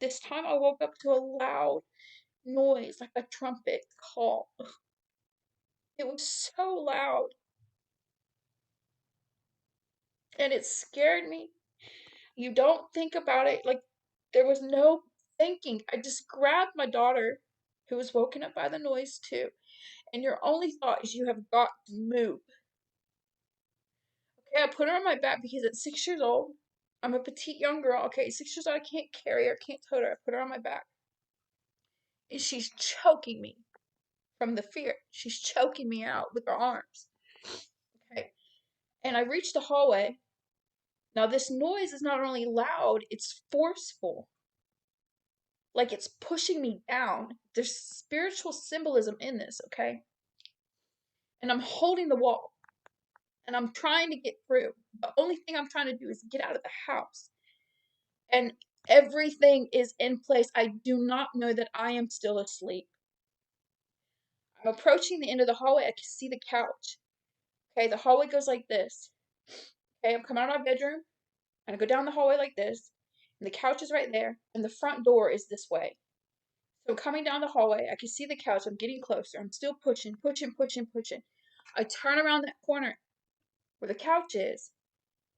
This time I woke up to a loud noise, like a trumpet call. It was so loud, and it scared me. You don't think about it, like, there was no thinking. I just grabbed my daughter, who was woken up by the noise too, and your only thought is you have got to move. Okay, I put her on my back because at 6 years old, I'm a petite young girl. Okay, 6 years old, I can't carry her, can't tote her. I put her on my back, and she's choking me from the fear. She's choking me out with her arms. Okay, and I reached the hallway. Now, this noise is not only loud, it's forceful. Like it's pushing me down. There's spiritual symbolism in this, okay? And I'm holding the wall and I'm trying to get through. The only thing I'm trying to do is get out of the house. And everything is in place. I do not know that I am still asleep. I'm approaching the end of the hallway. I can see the couch. Okay, the hallway goes like this. Okay, I'm coming out of my bedroom and I go down the hallway like this. And the couch is right there. And the front door is this way. So I'm coming down the hallway. I can see the couch. I'm getting closer. I'm still pushing, pushing, pushing, pushing. I turn around that corner where the couch is,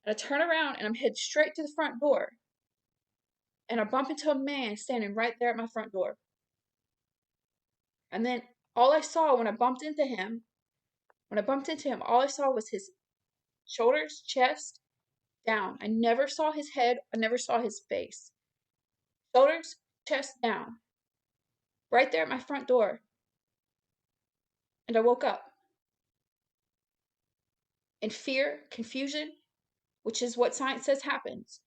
and I turn around and I'm headed straight to the front door. And I bump into a man standing right there at my front door. And then all I saw when I bumped into him, all I saw was his shoulders, chest, down. I never saw his head. I never saw his face. Shoulders, chest, down. Right there at my front door. And I woke up in fear, confusion, which is what science says happens.